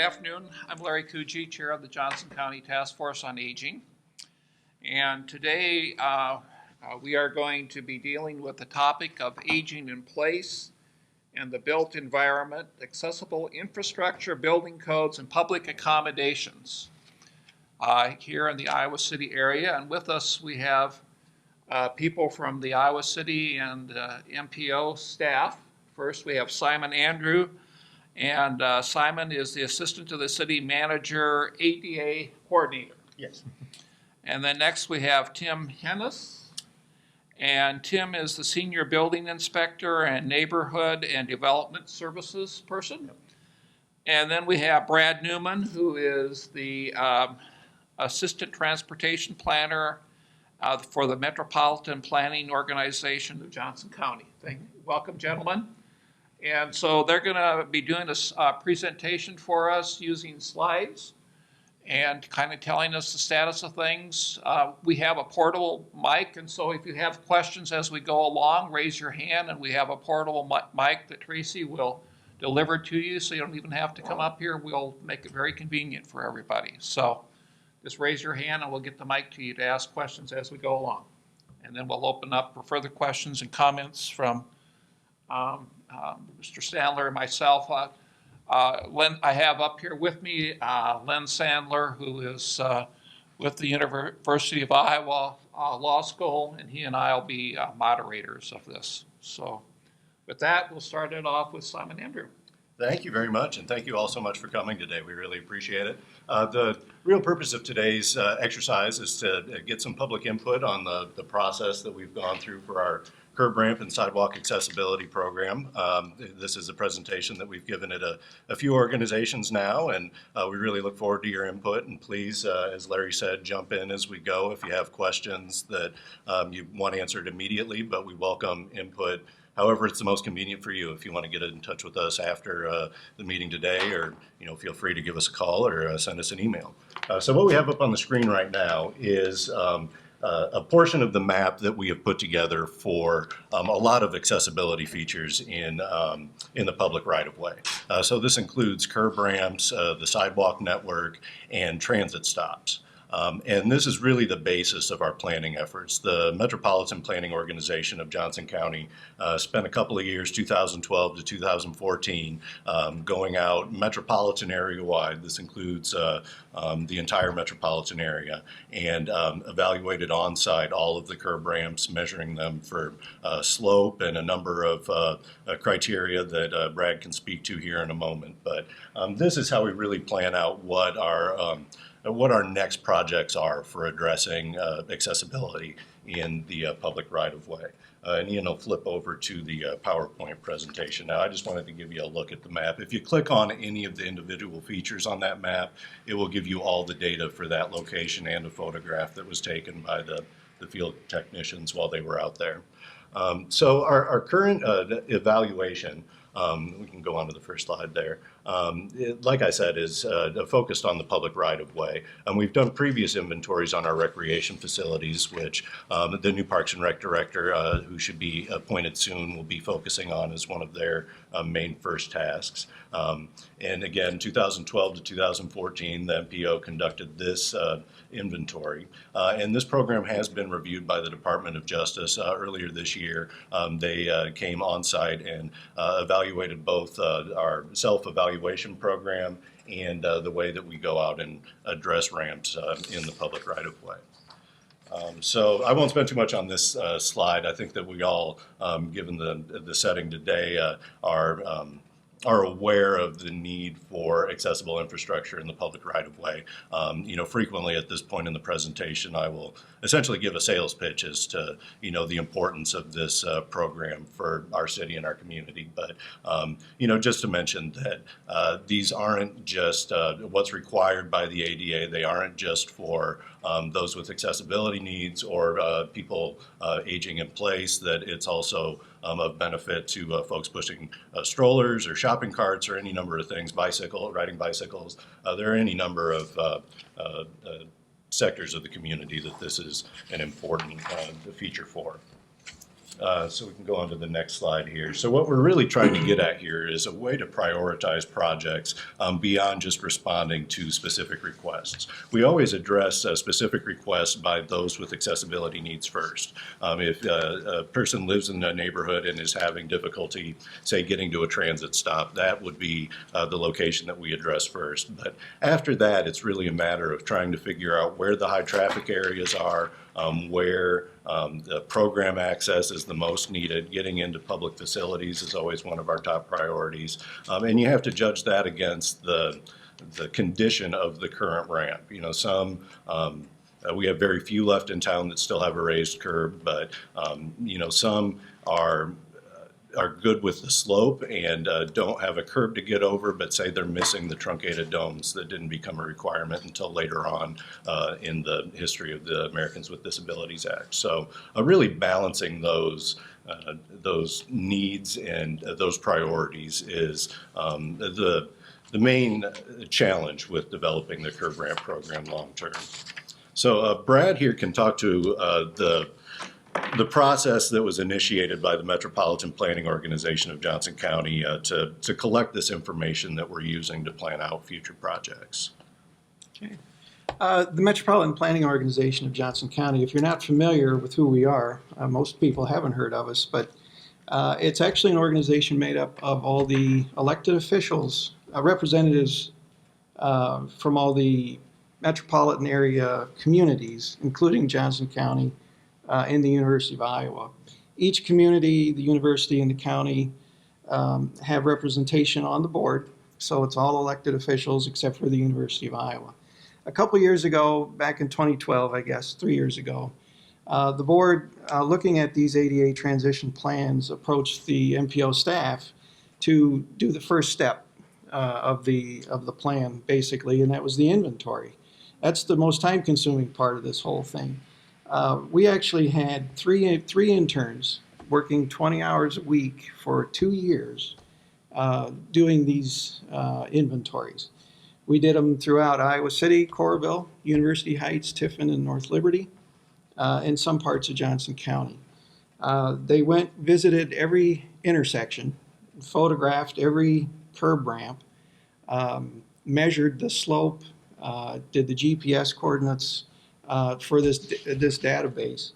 afternoon. I'm Larry Coogee, Chair of the Johnson County Task Force on Aging. And today we are going to be dealing with the topic of aging in place and the built environment, accessible infrastructure, building codes, and public accommodations here in the Iowa City area. And with us we have people from the Iowa City and M.P.O.J.C staff. First we have Simon Andrew, and Simon is the assistant to the city manager, ADA coordinator. Yes. And then next we have Tim Hennes, and Tim is the senior building inspector and neighborhood and development services person. Yep. And then we have Brad Neumann, who is the assistant transportation planner for the Metropolitan Planning Organization of Johnson County. Welcome, gentlemen. And so they're going to be doing a presentation for us using slides and kind of telling us the status of things. We have a portable mic, and so if you have questions as we go along, raise your hand, and we have a portable mic that Tracy will deliver to you, so you don't even have to come up here. We'll make it very convenient for everybody. So just raise your hand, and we'll get the mic to you to ask questions as we go along. And then we'll open up for further questions and comments from Mr. Sandler and myself. Len, I have up here with me Len Sandler, who is with the University of Iowa Law School, and he and I will be moderators of this. So with that, we'll start it off with Simon Andrew. Thank you very much, and thank you all so much for coming today. We really appreciate it. The real purpose of today's exercise is to get some public input on the process that we've gone through for our curb ramp and sidewalk accessibility program. This is a presentation that we've given at a few organizations now, and we really look forward to your input. And please, as Larry said, jump in as we go if you have questions that you want answered immediately, but we welcome input however it's the most convenient for you. If you want to get in touch with us after the meeting today, or feel free to give us a call or send us an email. So what we have up on the screen right now is a portion of the map that we have put together for a lot of accessibility features in the public right-of-way. So this includes curb ramps, the sidewalk network, and transit stops. And this is really the basis of our planning efforts. The Metropolitan Planning Organization of Johnson County spent a couple of years, 2012 to 2014, going out metropolitan area-wide. This includes the entire metropolitan area, and evaluated on-site all of the curb ramps, measuring them for slope and a number of criteria that Brad can speak to here in a moment. But this is how we really plan out what our next projects are for addressing accessibility in the public right-of-way. And flip over to the PowerPoint presentation. Now, I just wanted to give you a look at the map. If you click on any of the individual features on that map, it will give you all the data for that location and a photograph that was taken by the field technicians while they were out there. So our current evaluation, we can go on to the first slide there. Like I said, is focused on the public right-of-way. And we've done previous inventories on our recreation facilities, which the new Parks and Rec director, who should be appointed soon, will be focusing on as one of their main first tasks. And again, 2012 to 2014, the M.P.O. conducted this inventory. And this program has been reviewed by the Department of Justice earlier this year. They came on site and evaluated both our self-evaluation program and the way that we go out and address ramps in the public right-of-way. So I won't spend too much on this slide. I think that we all, given the setting today, are aware of the need for accessible infrastructure in the public right-of-way. Frequently at this point in the presentation, I will essentially give a sales pitch as to, the importance of this program for our city and our community. But, just to mention that these aren't just what's required by the ADA. They aren't just for those with accessibility needs or people aging in place, that it's also of benefit to folks pushing strollers or shopping carts or any number of things, riding bicycles. There are any number of sectors of the community that this is an important feature for. So we can go on to the next slide here. So what we're really trying to get at here is a way to prioritize projects beyond just responding to specific requests. We always address specific requests by those with accessibility needs first. If a person lives in a neighborhood and is having difficulty, say, getting to a transit stop, that would be the location that we address first. But after that, it's really a matter of trying to figure out where the high traffic areas are, where the program access is the most needed. Getting into public facilities is always one of our top priorities. And you have to judge that against the condition of the current ramp. You know, we have very few left in town that still have a raised curb, but you know, some are good with the slope and don't have a curb to get over, but say they're missing the truncated domes that didn't become a requirement until later on in the history of the Americans with Disabilities Act. So really balancing those needs and those priorities is the main challenge with developing the curb ramp program long term. So Brad here can talk to the process that was initiated by the Metropolitan Planning Organization of Johnson County to collect this information that we're using to plan out future projects. Okay. The Metropolitan Planning Organization of Johnson County, if you're not familiar with who we are, most people haven't heard of us, but it's actually an organization made up of all the elected officials, representatives from all the metropolitan area communities, including Johnson County, in the University of Iowa. Each community, the university, and the county have representation on the board, so it's all elected officials except for the University of Iowa. A couple years ago, back in 2012, I guess, 3 years ago, the board, looking at these ADA transition plans, approached the M.P.O.J.C staff to do the first step of the plan, basically, and that was the inventory. That's the most time-consuming part of this whole thing. We actually had three interns working 20 hours a week for 2 years doing these inventories. We did them throughout Iowa City, Coralville, University Heights, Tiffin, and North Liberty, and some parts of Johnson County. They went, visited every intersection, photographed every curb ramp, measured the slope, did the GPS coordinates for this database.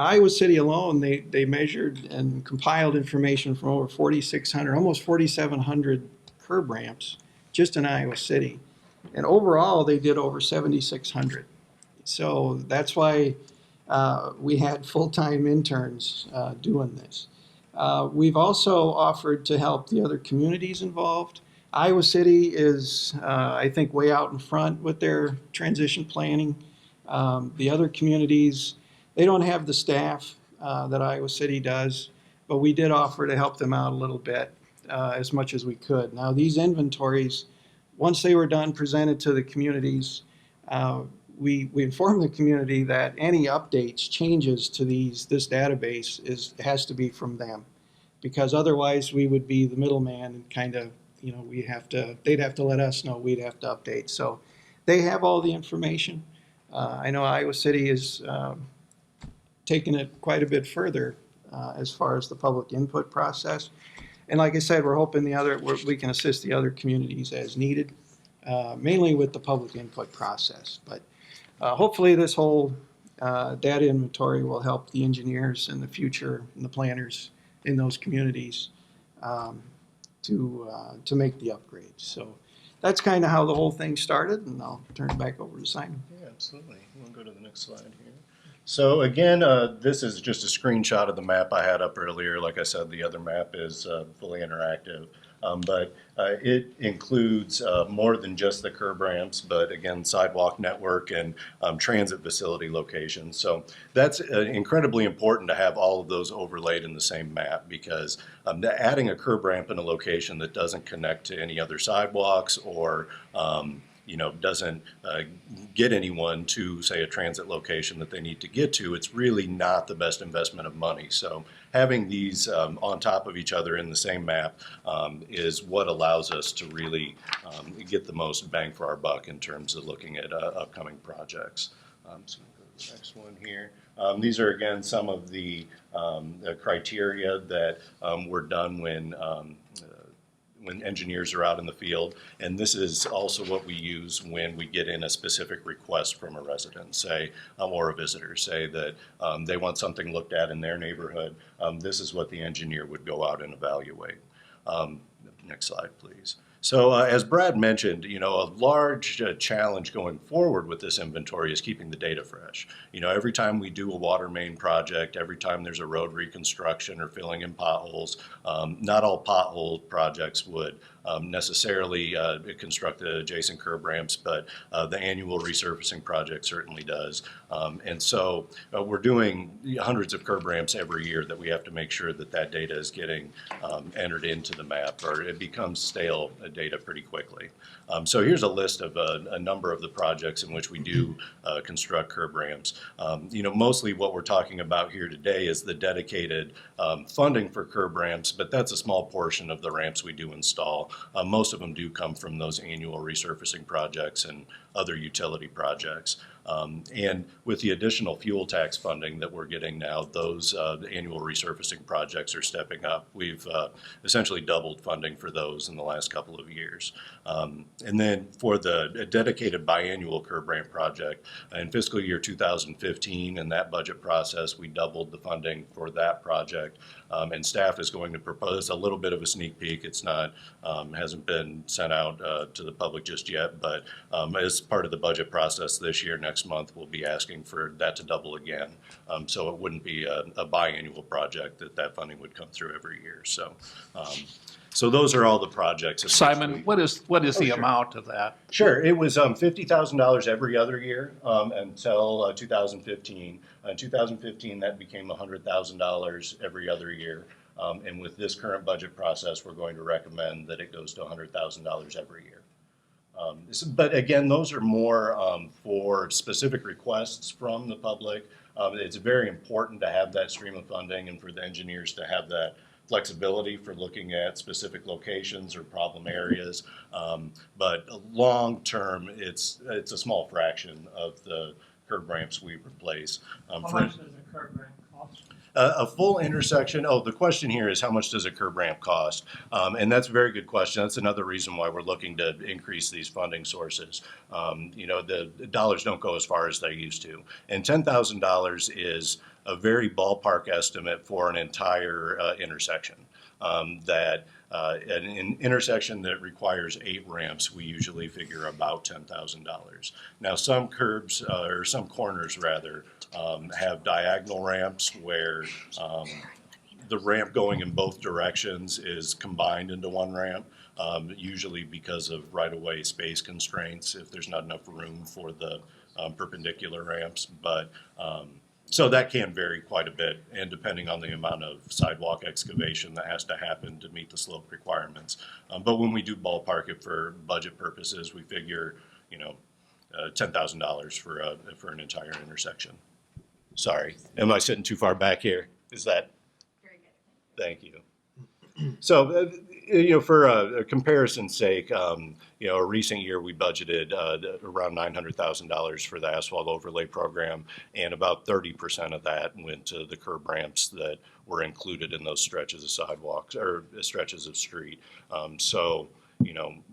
Iowa City alone, they measured and compiled information from over 4,600, almost 4,700 curb ramps just in Iowa City. And overall, they did over 7,600. So that's why we had full-time interns doing this. We've also offered to help the other communities involved. Iowa City is, I think, way out in front with their transition planning. The other communities, they don't have the staff that Iowa City does, but we did offer to help them out a little bit as much as we could. Now, these inventories, once they were done, presented to the communities, we informed the community that any updates, changes to this database has to be from them, because otherwise we would be the middleman and kind of, you know, they'd have to let us know, we'd have to update. So they have all the information. I know Iowa City is taking it quite a bit further as far as the public input process. And like I said, we're hoping we can assist the other communities as needed, mainly with the public input process. But hopefully this whole data inventory will help the engineers in the future and the planners in those communities to make the upgrade. So that's kind of how the whole thing started, and I'll turn it back over to Simon. Yeah, absolutely. We'll go to the next slide here. So again, this is just a screenshot of the map I had up earlier. Like I said, the other map is fully interactive, but it includes more than just the curb ramps, but again, sidewalk network and transit facility locations. So that's incredibly important to have all of those overlaid in the same map, because adding a curb ramp in a location that doesn't connect to any other sidewalks or doesn't get anyone to, say, a transit location that they need to get to, it's really not the best investment of money. So having these on top of each other in the same map is what allows us to really get the most bang for our buck in terms of looking at upcoming projects. So go to Next one here. These are again some of the criteria that were done when engineers are out in the field. And this is also what we use when we get in a specific request from a resident, say, or a visitor, say that they want something looked at in their neighborhood. This is what the engineer would go out and evaluate. Next slide, please. So as Brad mentioned, a large challenge going forward with this inventory is keeping the data fresh. Every time we do a water main project, every time there's a road reconstruction or filling in potholes, not all pothole projects would necessarily construct the adjacent curb ramps, but the annual resurfacing project certainly does. And so we're doing hundreds of curb ramps every year that we have to make sure that that data is getting entered into the map, or it becomes stale data pretty quickly. So here's a list of a number of the projects in which we do construct curb ramps. Mostly what we're talking about here today is the dedicated funding for curb ramps, but that's a small portion of the ramps we do install. Most of them do come from those annual resurfacing projects and other utility projects. And with the additional fuel tax funding that we're getting now, those annual resurfacing projects are stepping up. We've essentially doubled funding for those in the last couple of years. And then for the dedicated biannual curb ramp project, in fiscal year 2015, in that budget process, we doubled the funding for that project. And staff is going to propose a little bit of a sneak peek. It's not, hasn't been sent out to the public just yet, but as part of the budget process this year, next month, we'll be asking for that to double again. So it wouldn't be a biannual project that funding would come through every year. So, so those are all the projects. Simon, what is the sure. amount of that? Sure, it was $50,000 every other year until 2015. In 2015, that became $100,000 every other year. And with this current budget process, we're going to recommend that it goes to $100,000 every year. But again, those are more for specific requests from the public. It's very important to have that stream of funding and for the engineers to have that flexibility for looking at specific locations or problem areas. But long term, it's a small fraction of the curb ramps we replace. How much does a curb ramp cost? A full intersection, the question here is how much does a curb ramp cost? And that's a very good question. That's another reason why we're looking to increase these funding sources. The dollars don't go as far as they used to. And $10,000 is a very ballpark estimate for an entire intersection. An intersection that requires 8 ramps, we usually figure about $10,000. Now, some curbs, or some corners rather, have diagonal ramps where the ramp going in both directions is combined into one ramp, usually because of right-of-way space constraints, if there's not enough room for the perpendicular ramps. But so that can vary quite a bit, and depending on the amount of sidewalk excavation that has to happen to meet the slope requirements. But when we do ballpark it for budget purposes, we figure, $10,000 for an entire intersection. Sorry, am I sitting too far back here? Is that? Very good. Thank you. So, for a comparison's sake, a recent year we budgeted around $900,000 for the asphalt overlay program, and about 30% of that went to the curb ramps that were included in those stretches of sidewalks or stretches of street. So,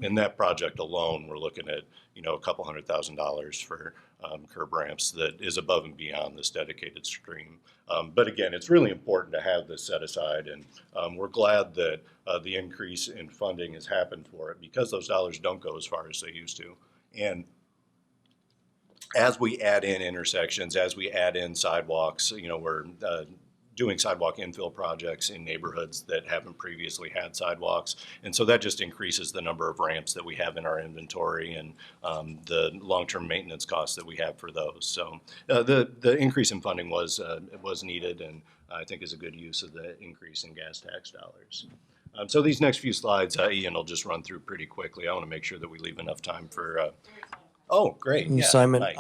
in that project alone, we're looking at, a couple $100,000 for curb ramps that is above and beyond this dedicated stream. But again, it's really important to have this set aside, and we're glad that the increase in funding has happened for it, because those dollars don't go as far as they used to. And as we add in intersections, as we add in sidewalks, we're doing sidewalk infill projects in neighborhoods that haven't previously had sidewalks. And so that just increases the number of ramps that we have in our inventory and the long-term maintenance costs that we have for those. So the increase in funding was needed, and I think is a good use of the increase in gas tax dollars. So these next few slides, Ian will just run through pretty quickly. I want to make sure that we leave enough time for, oh, great. Yeah, Simon, hi.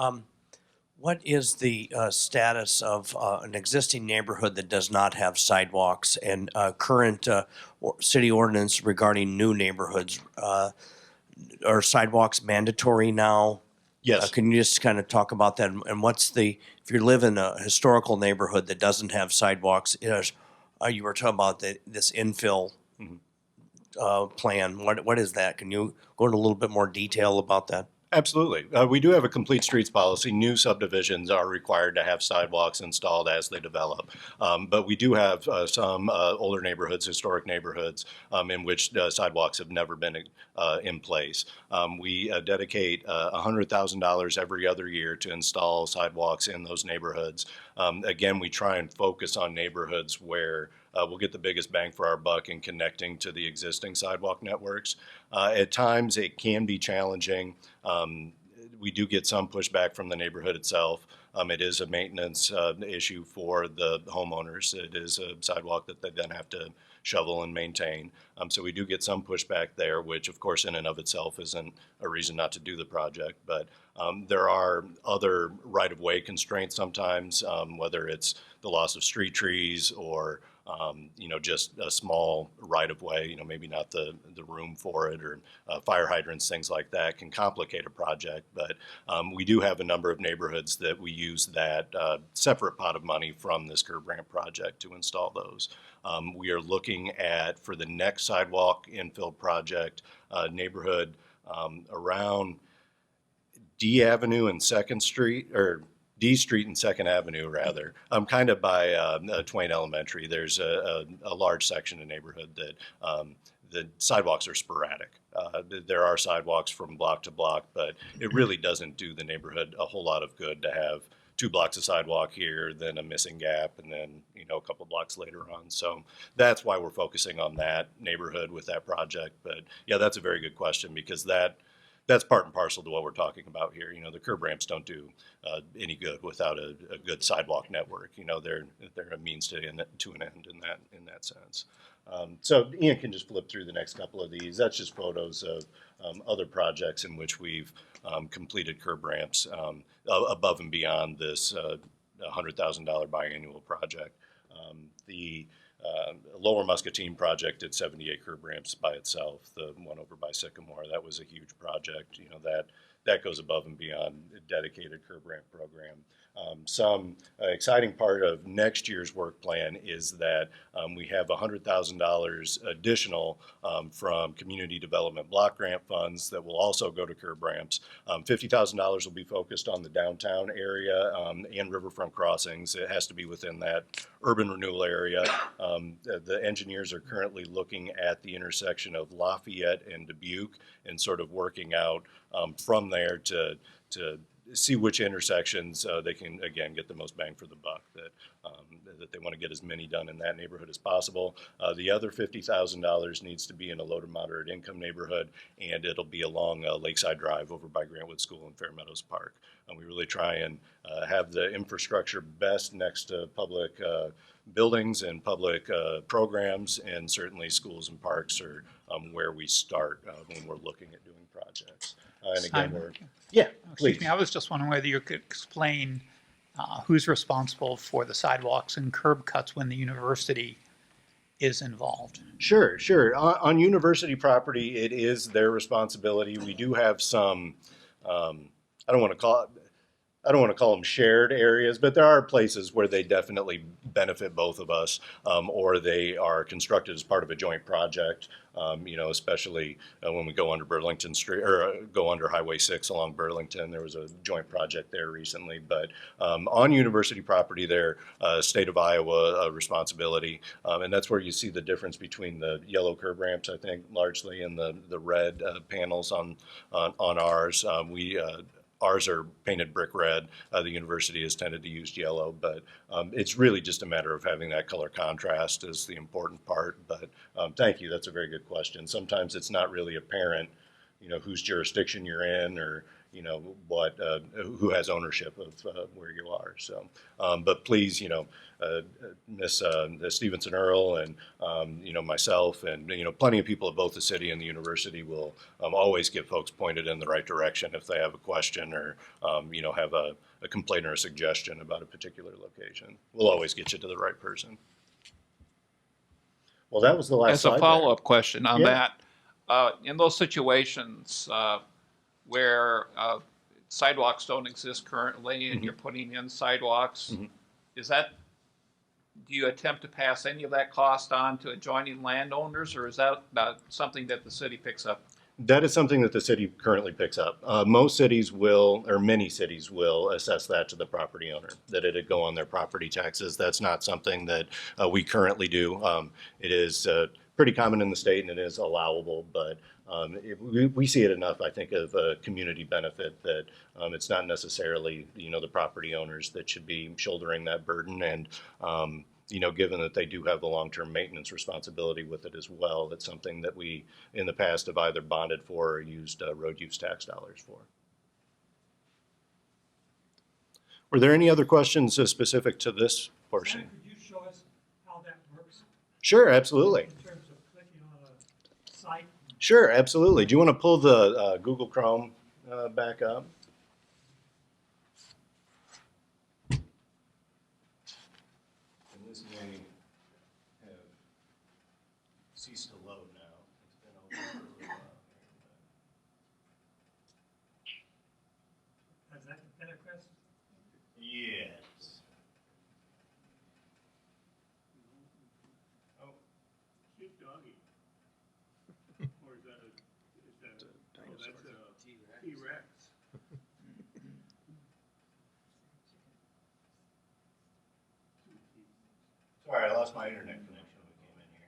what is the status of an existing neighborhood that does not have sidewalks, and current city ordinance regarding new neighborhoods? Are sidewalks mandatory now? Yes. Can you just kind of talk about that? And if you live in a historical neighborhood that doesn't have sidewalks, you were talking about this infill plan. What is that? Can you go into a little bit more detail about that? Absolutely. We do have a complete streets policy. New subdivisions are required to have sidewalks installed as they develop. But we do have some older neighborhoods, historic neighborhoods, in which sidewalks have never been in place. We dedicate $100,000 every other year to install sidewalks in those neighborhoods. Again, we try and focus on neighborhoods where we'll get the biggest bang for our buck in connecting to the existing sidewalk networks. At times, it can be challenging. We do get some pushback from the neighborhood itself. It is a maintenance issue for the homeowners. It is a sidewalk that they then have to shovel and maintain. So we do get some pushback there, which of course in and of itself isn't a reason not to do the project. But there are other right-of-way constraints sometimes, whether it's the loss of street trees or just a small right-of-way, maybe not the room for it, or fire hydrants, things like that can complicate a project. But we do have a number of neighborhoods that we use that separate pot of money from this curb ramp project to install those. We are looking at, for the next sidewalk infill project, neighborhood around D Avenue and 2nd Street, or D Street and 2nd Avenue, rather. Kind of by Twain Elementary. There's a large section of neighborhood that the sidewalks are sporadic. There are sidewalks from block to block, but it really doesn't do the neighborhood a whole lot of good to have 2 blocks of sidewalk here, then a missing gap, and then a couple blocks later on. So that's why we're focusing on that neighborhood with that project. But yeah, that's a very good question, because that's part and parcel to what we're talking about here. The curb ramps don't do any good without a good sidewalk network. They're a means to an end in that sense. So Ian can just flip through the next couple of these. That's just photos of other projects in which we've completed curb ramps above and beyond this $100,000 biannual project. The Lower Muscatine project did 78 curb ramps by itself. The one over by Sycamore, that was a huge project. That goes above and beyond a dedicated curb ramp program. Some exciting part of next year's work plan is that we have $100,000 additional from community development block grant funds that will also go to curb ramps. $50,000 will be focused on the downtown area and riverfront crossings. It has to be within that urban renewal area. The engineers are currently looking at the intersection of Lafayette and Dubuque and sort of working out from there to see which intersections they can, again, get the most bang for the buck, that they want to get as many done in that neighborhood as possible. The other $50,000 needs to be in a low to moderate income neighborhood, and it'll be along Lakeside Drive over by Grantwood School and Fair Meadows Park. And we really try and have the infrastructure best next to public buildings and public programs, and certainly schools and parks are where we start when we're looking at doing projects. And again, yeah, please. Excuse me, I was just wondering whether you could explain who's responsible for the sidewalks and curb cuts when the university is involved. Sure. On university property, it is their responsibility. We do have some, I don't want to call them shared areas, but there are places where they definitely benefit both of us, or they are constructed as part of a joint project. Especially when we go under Burlington Street, or go under Highway 6 along Burlington. There was a joint project there recently. But on university property, they're state of Iowa responsibility, and that's where you see the difference between the yellow curb ramps, I think, largely, and the red panels on ours. Ours are painted brick red. The university has tended to use yellow, but it's really just a matter of having that color contrast is the important part. But thank you. That's a very good question. Sometimes it's not really apparent, whose jurisdiction you're in, or who has ownership of where you are. So, but please, Miss Stevenson Earl and myself and plenty of people at both the city and the university will always get folks pointed in the right direction if they have a question or have a complaint or a suggestion about a particular location. We'll always get you to the right person. Well, that was the last slide. As a follow-up question on Yeah. that, in those situations where sidewalks don't exist currently and you're putting in sidewalks. Is that, do you attempt to pass any of that cost on to adjoining landowners, or is that something that the city picks up? That is something that the city currently picks up. Most cities will, or many cities will, assess that to the property owner, that it'd go on their property taxes. That's not something that we currently do. It is pretty common in the state and it is allowable, but we see it enough, I think, of a community benefit that it's not necessarily, the property owners that should be shouldering that burden. And given that they do have the long-term maintenance responsibility with it as well, that's something that we, in the past, have either bonded for or used road use tax dollars for. Were there any other questions specific to this portion? Could you show us how that works Sure, absolutely. in terms of clicking on a site? Sure, absolutely. Do you want to pull the Google Chrome back up? And this may have ceased to load now. It's been open for a little while. Has that been a question? Yes. Oh, Cute doggy. Or is that that's a T-Rex. sorry, I lost my internet connection when we came in here.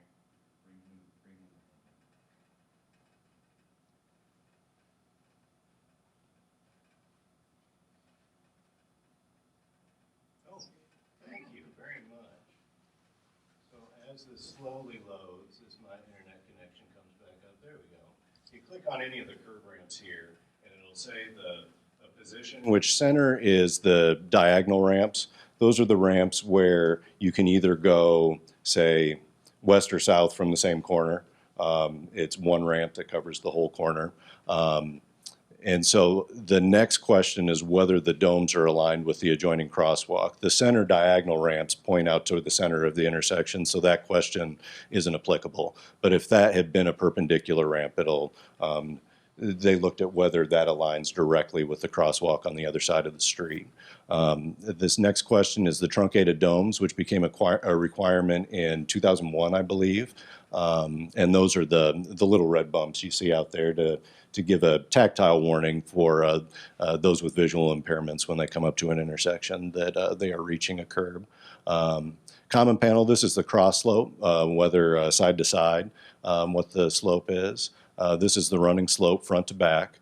Oh, thank you very much. So as this slowly loads, as my internet connection comes back up, there we go. You click on any of the curb ramps here, and it'll say the position. Which center is the diagonal ramps. Those are the ramps where you can either go, say, west or south from the same corner. It's one ramp that covers the whole corner. And so the next question is whether the domes are aligned with the adjoining crosswalk. The center diagonal ramps point out to the center of the intersection, so that question isn't applicable. But if that had been a perpendicular ramp, they looked at whether that aligns directly with the crosswalk on the other side of the street. This next question is the truncated domes, which became a requirement in 2001, I believe. And those are the little red bumps you see out there to give a tactile warning for those with visual impairments when they come up to an intersection that they are reaching a curb. Common panel, this is the cross slope, whether side to side, what the slope is. This is the running slope front to back.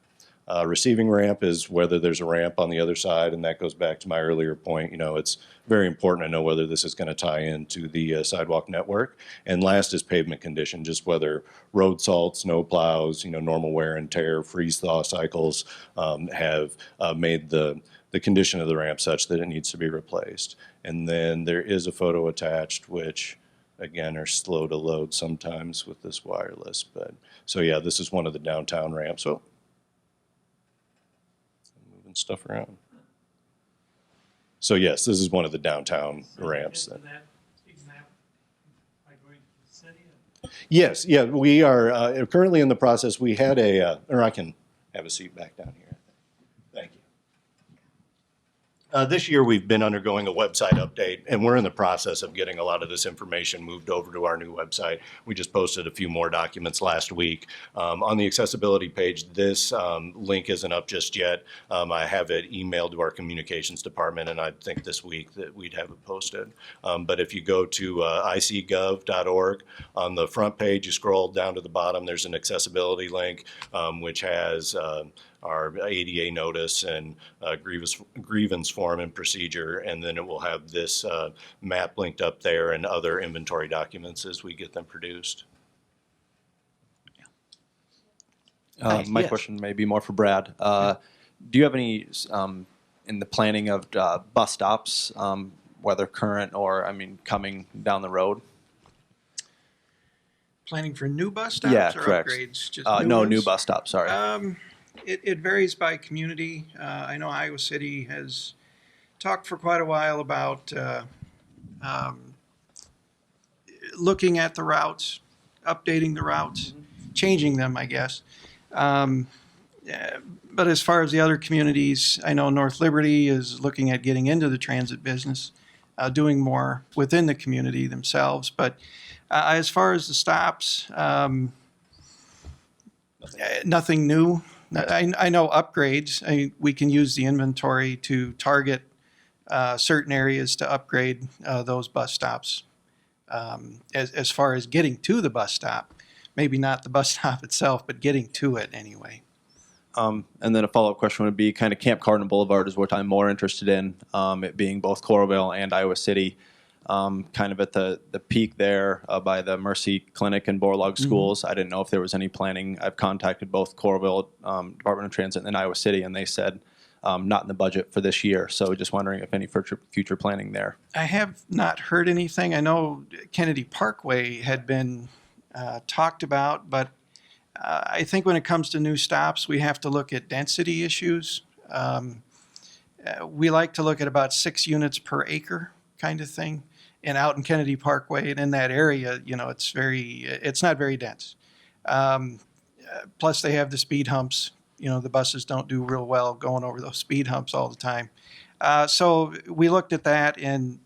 Receiving ramp is whether there's a ramp on the other side, and that goes back to my earlier point. It's very important to know whether this is going to tie into the sidewalk network. And last is pavement condition, just whether road salt, snow plows, normal wear and tear, freeze-thaw cycles have made the condition of the ramp such that it needs to be replaced. And then there is a photo attached, which again are slow to load sometimes with this wireless. But so yeah, this is one of the downtown ramps. Oh, moving stuff around. So yes, this is one of the downtown ramps. That big map by going to the city? Yes, yeah, we are currently in the process. We had or I can have a seat back down here. Thank you. This year, we've been undergoing a website update, and we're in the process of getting a lot of this information moved over to our new website. We just posted a few more documents last week. On the accessibility page, this link isn't up just yet. I have it emailed to our communications department, and I think this week that we'd have it posted. But if you go to icgov.org, on the front page, you scroll down to the bottom, there's an accessibility link, which has our ADA notice and grievance form and procedure, and then it will have this map linked up there and other inventory documents as we get them produced. My Yes. question may be more for Brad. Do you have any in the planning of bus stops, whether current or coming down the road? Planning for new bus stops Yeah, or correct. upgrades? Just No, ones? new bus stops. Sorry. It varies by community. I know Iowa City has talked for quite a while about looking at the routes, updating the routes, changing them, I guess. But as far as the other communities, I know North Liberty is looking at getting into the transit business, doing more within the community themselves. But as far as the stops, nothing new. I know upgrades. We can use the inventory to target certain areas to upgrade those bus stops. As far as getting to the bus stop, maybe not the bus stop itself, but getting to it anyway. And then a follow-up question would be kind of Camp Cardinal Boulevard is what I'm more interested in, it being both Coralville and Iowa City, kind of at the peak there by the Mercy Clinic and Borlaug schools. I didn't know if there was any planning. I've contacted both Coralville Department of Transit and Iowa City, and they said not in the budget for this year. So just wondering if any future planning there. I have not heard anything. I know Kennedy Parkway had been talked about, but I think when it comes to new stops, we have to look at density issues. We like to look at about 6 units per acre kind of thing. And out in Kennedy Parkway and in that area, it's not very dense. Plus they have the speed humps. The buses don't do real well going over those speed humps all the time. So we looked at that, and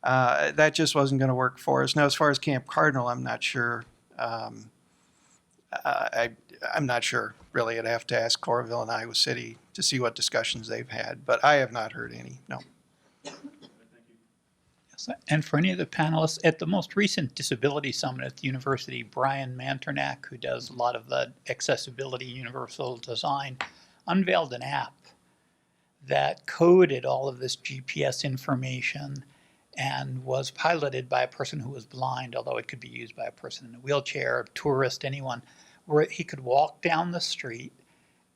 that just wasn't going to work for us. Now, as far as Camp Cardinal, I'm not sure. I'm not sure, really. I'd have to ask Coralville and Iowa City to see what discussions they've had, but I have not heard any, no. Yes, and for any of the panelists, at the most recent Disability Summit at the university, Brian Manternak, who does a lot of the accessibility universal design, unveiled an app that coded all of this GPS information and was piloted by a person who was blind, although it could be used by a person in a wheelchair, a tourist, anyone, where he could walk down the street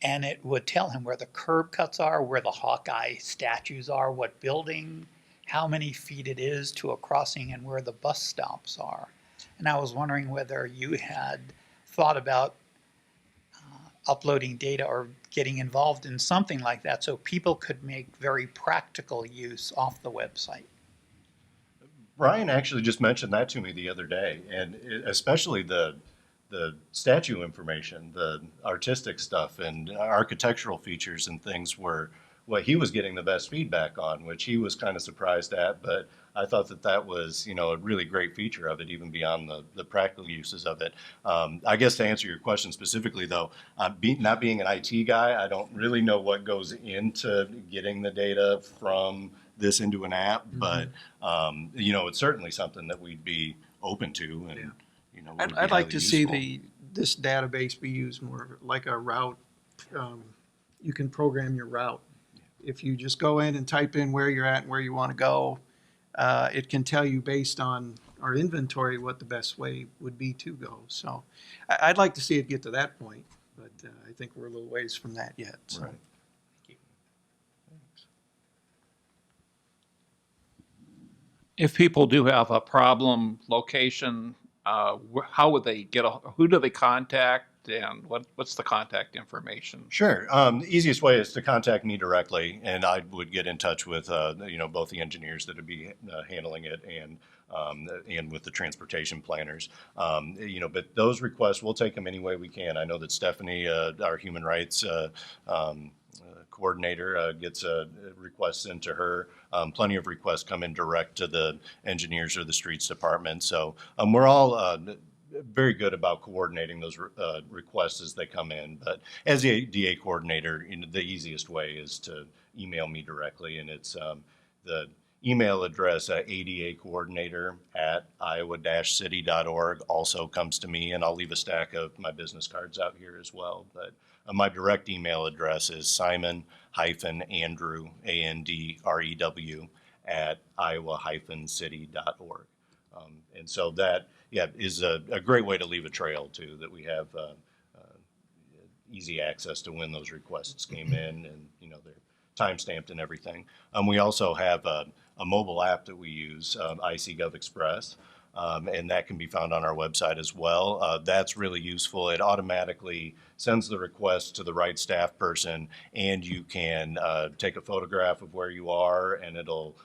and it would tell him where the curb cuts are, where the Hawkeye statues are, what building, how many feet it is to a crossing, and where the bus stops are. And I was wondering whether you had thought about uploading data or getting involved in something like that so people could make very practical use off the website. Brian actually just mentioned that to me the other day, and especially the statue information, the artistic stuff and architectural features and things were what he was getting the best feedback on, which he was kind of surprised at, but I thought that was, a really great feature of it, even beyond the practical uses of it. I guess to answer your question specifically, though, not being an IT guy, I don't really know what goes into getting the data from this into an app, but, it's certainly something that we'd be open to. And, I'd like to see this database be used more like a route. You can program your route. If you just go in and type in where you're at and where you want to go, it can tell you based on our inventory what the best way would be to go. So I'd like to see it get to that point, but I think we're a little ways from that yet. So. Right. If people do have a problem location, how would they who do they contact, and what's the contact information? Sure. The easiest way is to contact me directly, and I would get in touch with both the engineers that would be handling it and with the transportation planners. But those requests, we'll take them any way we can. I know that Stephanie, our human rights coordinator, gets requests into her. Plenty of requests come in direct to the engineers or the streets department. So we're all very good about coordinating those requests as they come in. But as the DA coordinator, the easiest way is to email me directly, and it's the email address ADA coordinator at iowa-city.org also comes to me, and I'll leave a stack of my business cards out here as well. But my direct email address is Simon-Andrew, ANDREW, at iowa-city.org. And so that, is a great way to leave a trail, too, that we have easy access to when those requests came in, and, they're time-stamped and everything. We also have a mobile app that we use, ICGov Express, and that can be found on our website as well. That's really useful. It automatically sends the request to the right staff person, and you can take a photograph of where you are, and it'll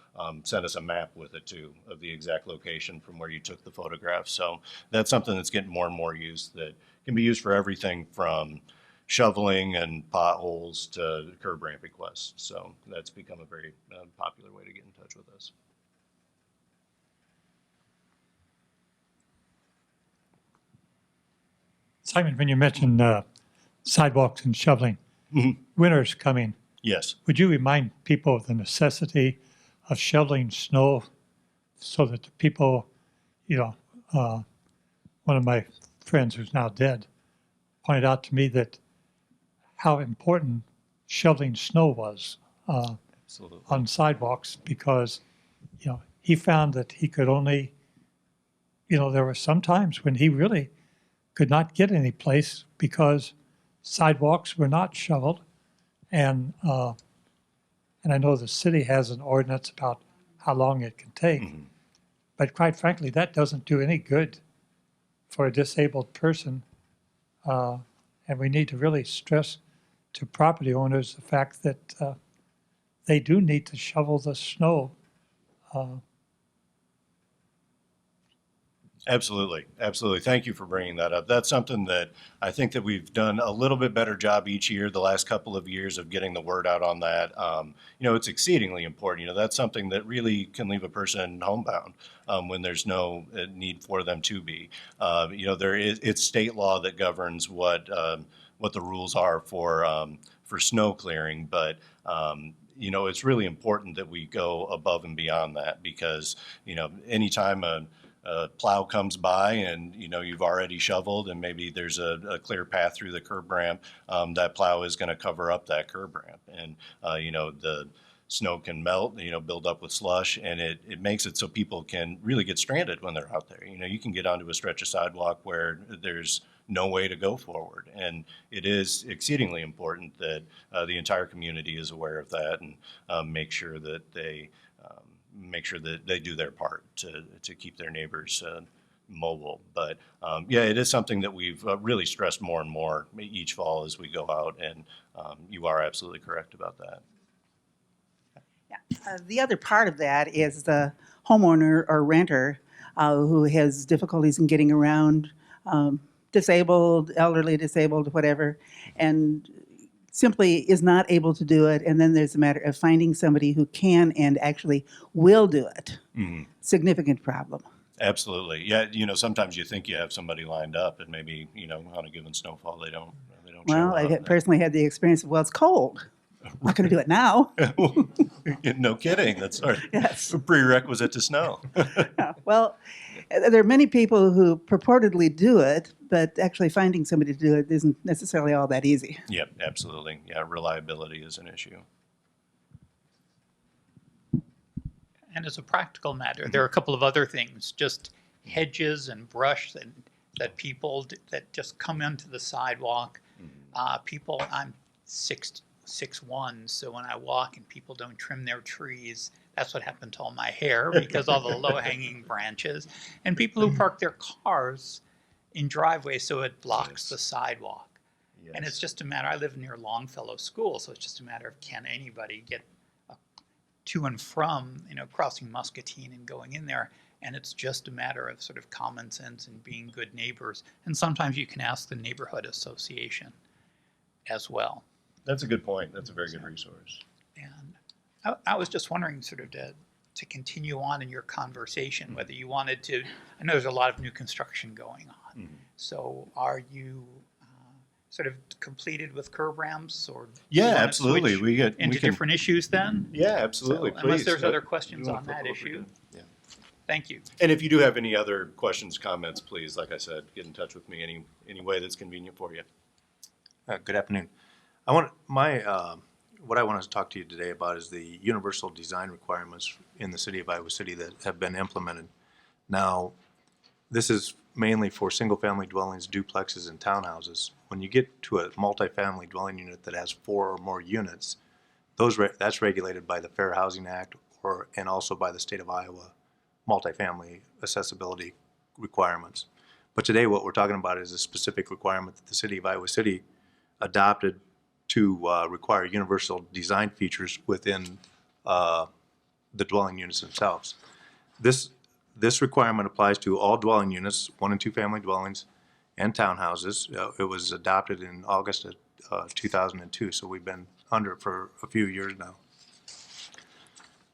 send us a map with it too of the exact location from where you took the photograph. So that's something that's getting more and more use, that can be used for everything from shoveling and potholes to curb ramp requests. So that's become a very popular way to get in touch with us. Simon, when you mentioned sidewalks and shoveling, winter's coming. Yes. Would you remind people of the necessity of shoveling snow so that the people, one of my friends who's now dead pointed out to me that how important shoveling snow was Absolutely. on sidewalks because, he found that he could only, there were some times when he really could not get any place because sidewalks were not shoveled. And I know the city has an ordinance about how long it can take. But quite frankly, that doesn't do any good for a disabled person. And we need to really stress to property owners the fact that they do need to shovel the snow. Absolutely. Absolutely. Thank you for bringing that up. That's something that I think that we've done a little bit better job each year, the last couple of years, of getting the word out on that. It's exceedingly important. That's something that really can leave a person homebound when there's no need for them to be. It's state law that governs what the rules are for snow clearing, but it's really important that we go above and beyond that because, anytime a plow comes by and you've already shoveled and maybe there's a clear path through the curb ramp, that plow is going to cover up that curb ramp, and the snow can melt, build up with slush, and it makes it so people can really get stranded when they're out there. You can get onto a stretch of sidewalk where there's no way to go forward, and it is exceedingly important that the entire community is aware of that and make sure that they do their part to keep their neighbors mobile. But it is something that we've really stressed more and more each fall as we go out, and you are absolutely correct about that. The other part of that is the homeowner or renter who has difficulties in getting around, disabled, elderly disabled, whatever, and simply is not able to do it. And then there's a matter of finding somebody who can and actually will do it. Significant problem. Absolutely. Yeah, sometimes you think you have somebody lined up, and maybe, on a given snowfall, they don't Well, show up. I personally had the experience of, it's cold. I'm not going to do it now. No kidding. That's Yes. a prerequisite to snow. Well, there are many people who purportedly do it, but actually finding somebody to do it isn't necessarily all that easy. Yep, absolutely. Yeah, reliability is an issue. And as a practical matter, there are a couple of other things, just hedges and brush that people that just come into the sidewalk. I'm 6'1", so when I walk and people don't trim their trees, that's what happened to all my hair because all the low-hanging branches. And people who park their cars in driveways so it blocks the sidewalk. And it's just a matter, I live near Longfellow School, so it's just a matter of can anybody get to and from, crossing Muscatine and going in there. And it's just a matter of sort of common sense and being good neighbors. And sometimes you can ask the neighborhood association as well. That's a good point. That's a very good resource. And I was just wondering sort of to continue on in your conversation, whether you wanted to, I know there's a lot of new construction going on. So are you sort of completed with curb ramps, or Yeah, you wanna absolutely. switch We into can, different issues then? Yeah, absolutely. So, unless Please. there's other questions You wanna on flip that over issue. to- Yeah. Thank you. And if you do have any other questions, comments, please, like I said, get in touch with me any way that's convenient for you. Good afternoon. What I wanted to talk to you today about is the universal design requirements in the city of Iowa City that have been implemented. Now, this is mainly for single-family dwellings, duplexes, and townhouses. When you get to a multifamily dwelling unit that has 4 or more units, that's regulated by the Fair Housing Act and also by the state of Iowa multifamily accessibility requirements. But today what we're talking about is a specific requirement that the city of Iowa City adopted to require universal design features within the dwelling units themselves. This requirement applies to all dwelling units, 1 and 2 family dwellings, and townhouses. It was adopted in August 2002, so we've been under it for a few years now.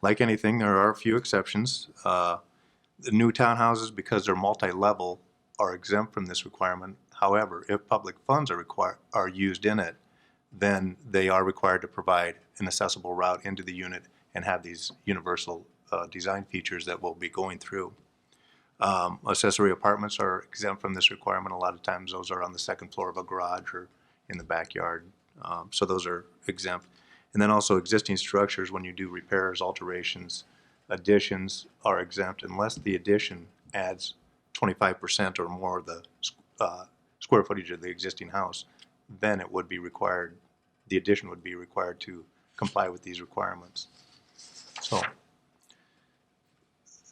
Like anything, there are a few exceptions. The new townhouses, because they're multi-level, are exempt from this requirement. However, if public funds are used in it, then they are required to provide an accessible route into the unit and have these universal design features that we'll be going through. Accessory apartments are exempt from this requirement. A lot of times those are on the second floor of a garage or in the backyard. So those are exempt. And then also existing structures, when you do repairs, alterations, additions are exempt unless the addition adds 25% or more of the square footage of the existing house. Then it would be required, the addition would be required to comply with these requirements. So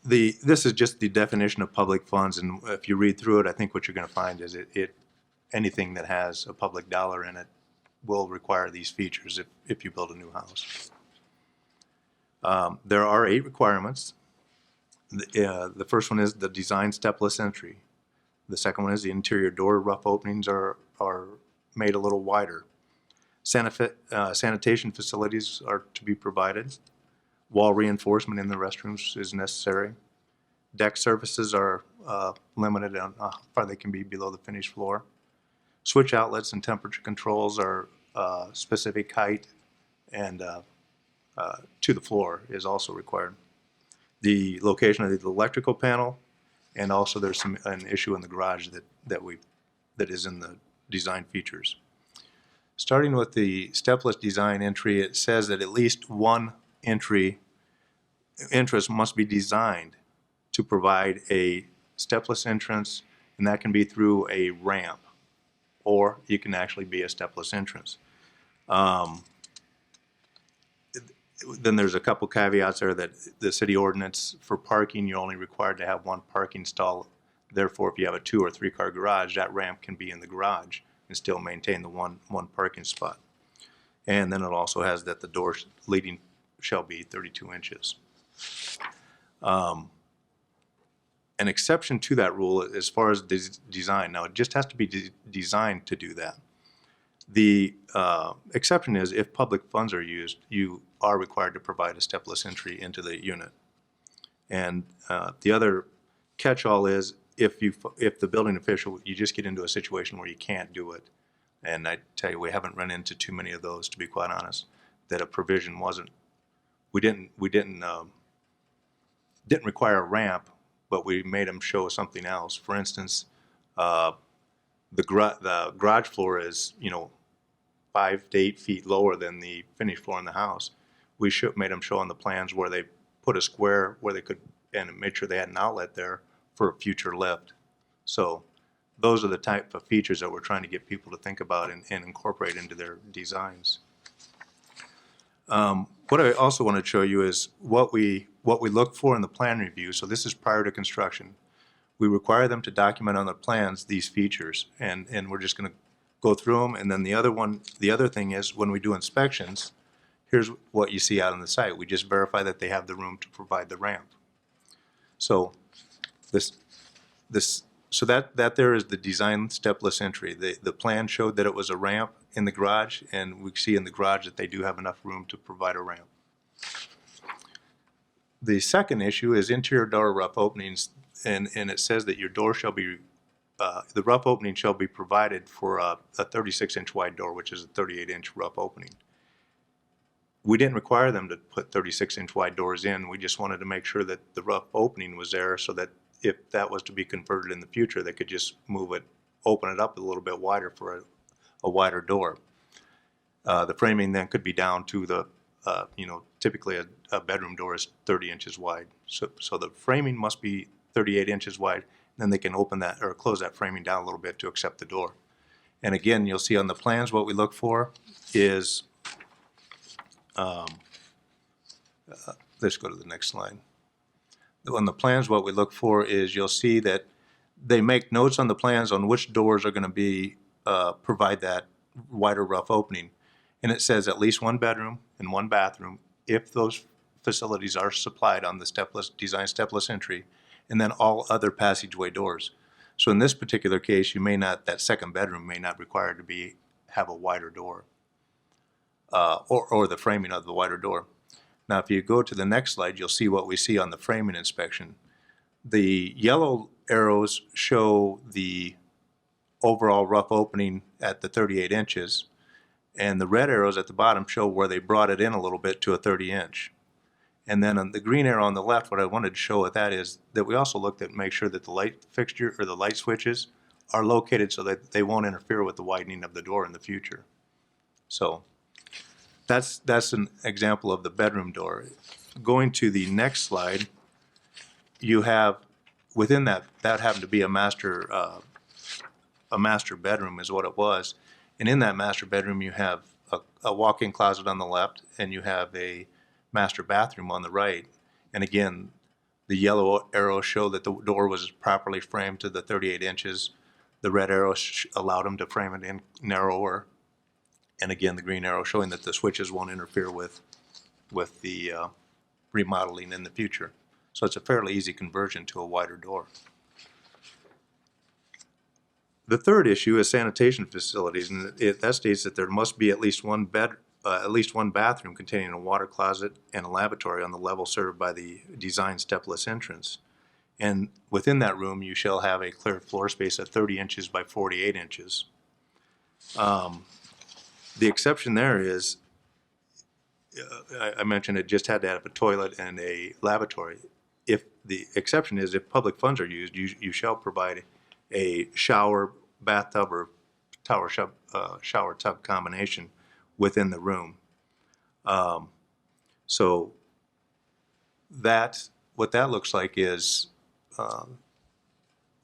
this is just the definition of public funds, and if you read through it, I think what you're going to find is anything that has a public dollar in it will require these features if you build a new house. There are 8 requirements. The first one is the design stepless entry. The second one is the interior door rough openings are made a little wider. Sanitation facilities are to be provided. Wall reinforcement in the restrooms is necessary. Deck surfaces are limited on how far they can be below the finished floor. Switch outlets and temperature controls are specific height and to the floor is also required. The location of the electrical panel, and also there's an issue in the garage that is in the design features. Starting with the stepless design entry, it says that at least one entrance must be designed to provide a stepless entrance, and that can be through a ramp, or it can actually be a stepless entrance. Then there's a couple caveats there that the city ordinance for parking, you're only required to have one parking stall. Therefore, if you have a 2 or 3 car garage, that ramp can be in the garage and still maintain the one parking spot. And then it also has that the door leading shall be 32 inches. An exception to that rule as far as design, now it just has to be designed to do that. The exception is if public funds are used, you are required to provide a stepless entry into the unit. And the other catch-all is if the building official, you just get into a situation where you can't do it. And I tell you, we haven't run into too many of those, to be quite honest, that a provision wasn't, we didn't require a ramp, but we made them show something else. For instance, the garage floor is, 5 to 8 feet lower than the finished floor in the house. We made them show on the plans where they put a square where they could, and made sure they had an outlet there for a future lift. So those are the type of features that we're trying to get people to think about and incorporate into their designs. What I also want to show you is what we look for in the plan review. So this is prior to construction. We require them to document on their plans these features, and we're just going to go through them. And then the other thing is when we do inspections, here's what you see out on the site. We just verify that they have the room to provide the ramp. So so that there is the design stepless entry. The plan showed that it was a ramp in the garage, and we see in the garage that they do have enough room to provide a ramp. The second issue is interior door rough openings, and it says that your door shall be, the rough opening shall be provided for a 36-inch wide door, which is a 38-inch rough opening. We didn't require them to put 36-inch wide doors in. We just wanted to make sure that the rough opening was there so that if that was to be converted in the future, they could just move it, open it up a little bit wider for a wider door. The framing then could be down to the, typically a bedroom door is 30 inches wide. So the framing must be 38 inches wide, then they can open that or close that framing down a little bit to accept the door. And again, you'll see on the plans what we look for is, let's go to the next slide. On the plans, what we look for is you'll see that they make notes on the plans on which doors are going to be provide that wider rough opening. And it says at least 1 bedroom and 1 bathroom if those facilities are supplied on the design stepless entry, and then all other passageway doors. So in this particular case, that second bedroom may not require to be have a wider door, or the framing of the wider door. Now, if you go to the next slide, you'll see what we see on the framing inspection. The yellow arrows show the overall rough opening at the 38 inches, and the red arrows at the bottom show where they brought it in a little bit to a 30 inch. And then on the green arrow on the left, what I wanted to show with that is that we also looked at make sure that the light fixture or the light switches are located so that they won't interfere with the widening of the door in the future. So that's an example of the bedroom door. Going to the next slide, you have within that happened to be a master bedroom is what it was. And in that master bedroom, you have a walk-in closet on the left, and you have a master bathroom on the right. And again, the yellow arrows show that the door was properly framed to the 38 inches. The red arrow allowed them to frame it in narrower. And again, the green arrow showing that the switches won't interfere with the remodeling in the future. So it's a fairly easy conversion to a wider door. The third issue is sanitation facilities, and that states that there must be at least one bathroom containing a water closet and a lavatory on the level served by the design stepless entrance. And within that room, you shall have a clear floor space of 30 inches by 48 inches. The exception there is, I mentioned it just had to have a toilet and a lavatory. If the exception is if public funds are used, you shall provide a shower, bathtub, or shower tub combination within the room. So what that looks like is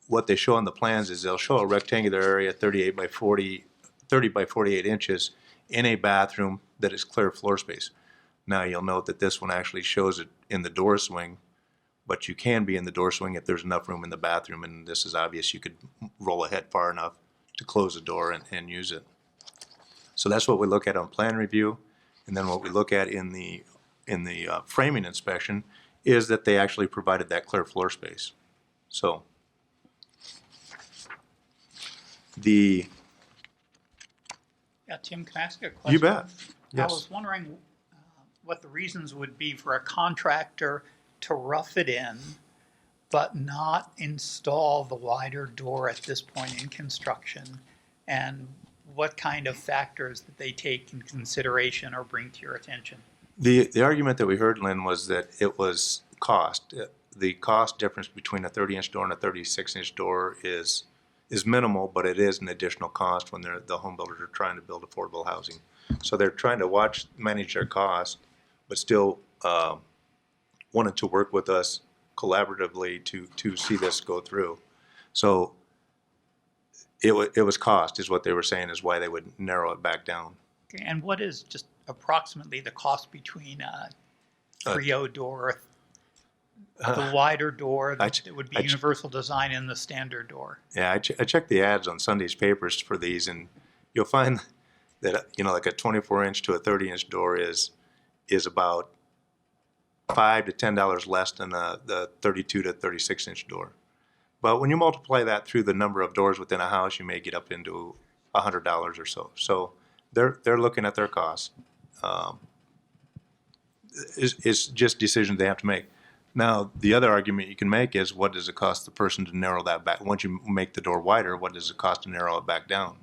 what they show on the plans is they'll show a rectangular area 30 by 48 inches in a bathroom that is clear floor space. Now you'll note that this one actually shows it in the door swing, but you can be in the door swing if there's enough room in the bathroom, and this is obvious. You could roll ahead far enough to close the door and use it. So that's what we look at on plan review, and then what we look at in the framing inspection is that they actually provided that clear floor space. So Yeah, Tim, can I ask a question? You bet. I Yes. was wondering what the reasons would be for a contractor to rough it in, but not install the wider door at this point in construction, and what kind of factors that they take in consideration or bring to your attention? The argument that we heard, Lynn, was that it was cost. The cost difference between a 30-inch door and a 36-inch door is minimal, but it is an additional cost when the home builders are trying to build affordable housing. So they're trying to manage their costs, but still wanted to work with us collaboratively to see this go through. So it was cost is what they were saying is why they would narrow it back down. Okay, and what is just approximately the cost between a trio door, the wider door that would be universal design, and the standard door? Yeah, I checked the ads on Sunday's papers for these, and you'll find that like a 24-inch to a 30-inch door is about $5 to $10 less than the 32 to 36-inch door. But when you multiply that through the number of doors within a house, you may get up into $100 or so. So they're looking at their costs. It's just decisions they have to make. Now, the other argument you can make is, what does it cost the person to narrow that back? Once you make the door wider, what does it cost to narrow it back down?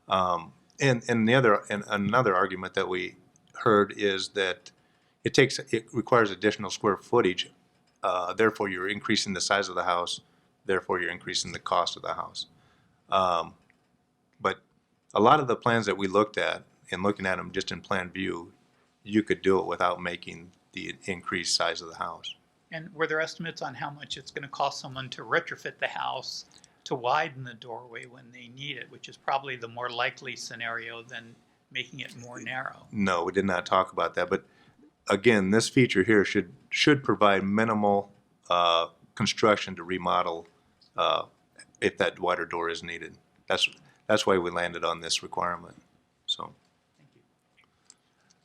And another argument that we heard is that it requires additional square footage. Therefore, you're increasing the size of the house. Therefore, you're increasing the cost of the house. But a lot of the plans that we looked at, and looking at them just in plan view, you could do it without making the increased size of the house. And were there estimates on how much it's going to cost someone to retrofit the house to widen the doorway when they need it, which is probably the more likely scenario than making it more narrow? No, we did not talk about that. But again, this feature here should provide minimal construction to remodel if that wider door is needed. That's why we landed on this requirement. So.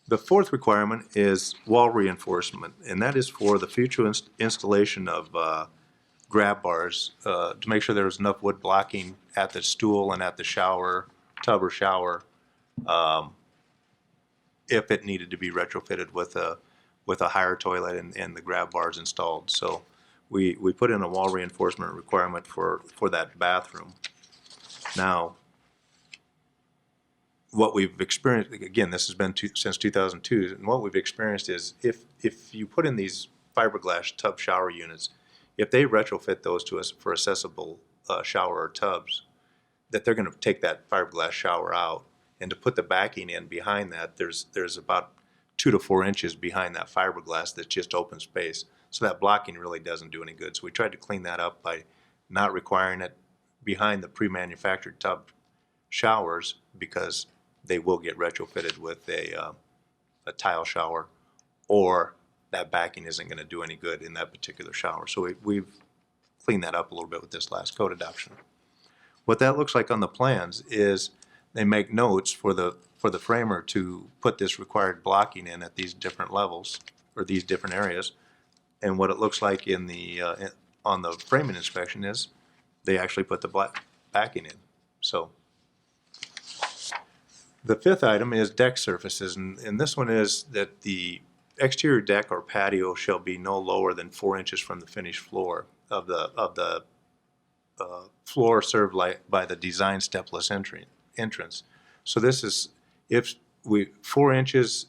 The fourth requirement is wall reinforcement, and that is for the future installation of grab bars to make sure there's enough wood blocking at the stool and at the tub or shower if it needed to be retrofitted with a higher toilet and the grab bars installed. So we put in a wall reinforcement requirement for that bathroom. Now, what we've experienced, again, this has been since 2002, and what we've experienced is if you put in these fiberglass tub shower units, if they retrofit those to us for accessible shower or tubs, that they're going to take that fiberglass shower out, and to put the backing in behind that, there's about 2 to 4 inches behind that fiberglass that's just open space. So that blocking really doesn't do any good. So we tried to clean that up by not requiring it behind the pre-manufactured tub showers, because they will get retrofitted with a tile shower, or that backing isn't going to do any good in that particular shower. So we've cleaned that up a little bit with this last code adoption. What that looks like on the plans is they make notes for the framer to put this required blocking in at these different levels or these different areas. And what it looks like in the on the framing inspection is they actually put the backing in. So the fifth item is deck surfaces, and this one is that the exterior deck or patio shall be no lower than 4 inches from the finished floor of the floor served by the design stepless entrance. So this is, 4 inches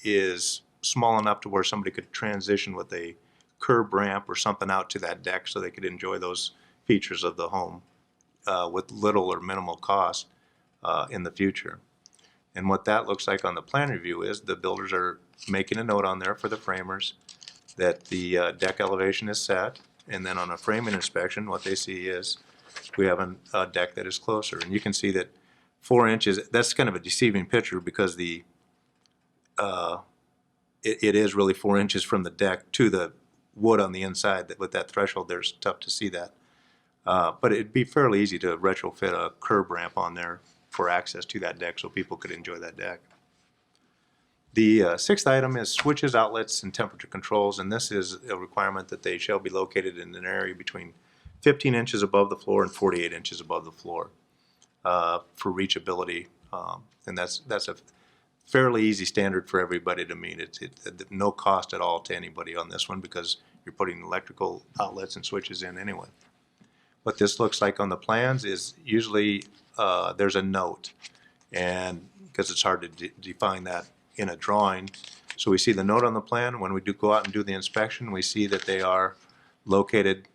is small enough to where somebody could transition with a curb ramp or something out to that deck so they could enjoy those features of the home with little or minimal cost in the future. And what that looks like on the plan review is the builders are making a note on there for the framers that the deck elevation is set, and then on a framing inspection, what they see is we have a deck that is closer. And you can see that 4 inches, that's kind of a deceiving picture, because it is really 4 inches from the deck to the wood on the inside. That with that threshold there, it's tough to see that. But it'd be fairly easy to retrofit a curb ramp on there for access to that deck so people could enjoy that deck. The sixth item is switches, outlets, and temperature controls, and this is a requirement that they shall be located in an area between 15 inches above the floor and 48 inches above the floor for reachability, and that's a fairly easy standard for everybody to meet. It's no cost at all to anybody on this one, because you're putting electrical outlets and switches in anyway. What this looks like on the plans is usually there's a note, and because it's hard to define that in a drawing. So we see the note on the plan. When we do go out and do the inspection, we see that they are located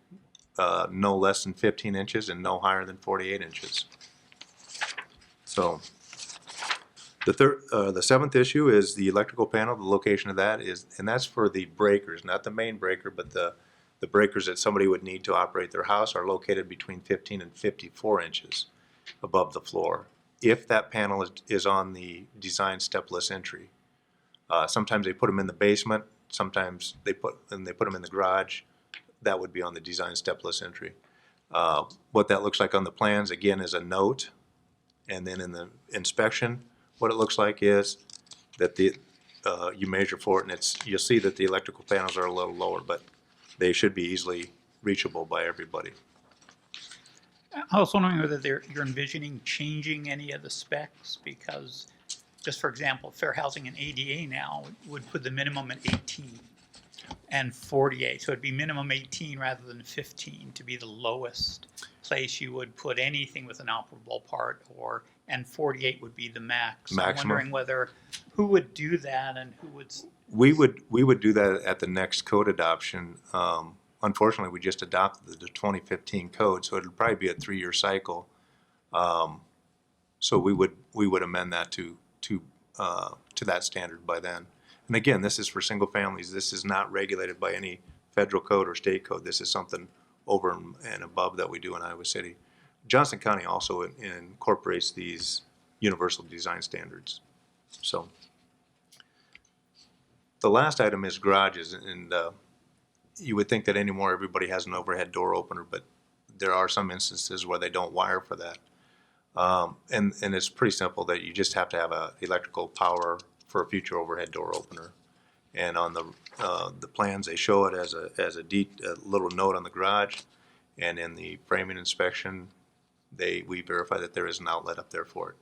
no less than 15 inches and no higher than 48 inches. So the seventh issue is the electrical panel. The location of that is, and that's for the breakers, not the main breaker, but the breakers that somebody would need to operate their house are located between 15 and 54 inches above the floor. If that panel is on the design stepless entry, sometimes they put them in the basement. Sometimes they put them in the garage. That would be on the design stepless entry. What that looks like on the plans again is a note, and then in the inspection, what it looks like is that you measure for it, and you'll see that the electrical panels are a little lower, but they should be easily reachable by everybody. I was wondering whether you're envisioning changing any of the specs, because just for example, Fair Housing and ADA now would put the minimum at 18 and 48. So it'd be minimum 18 rather than 15 to be the lowest place you would put anything with an operable part, and 48 would be the max. Maximum. I'm wondering who would do that and who would. We would do that at the next code adoption. Unfortunately, we just adopted the 2015 code, so it'll probably be a 3-year cycle. So we would amend that to that standard by then. And again, this is for single families. This is not regulated by any federal code or state code. This is something over and above that we do in Iowa City. Johnson County also incorporates these universal design standards. So the last item is garages, and you would think that anymore everybody has an overhead door opener, but there are some instances where they don't wire for that. And it's pretty simple that you just have to have electrical power for a future overhead door opener. And on the plans, they show it as a little note on the garage, and in the framing inspection, we verify that there is an outlet up there for it.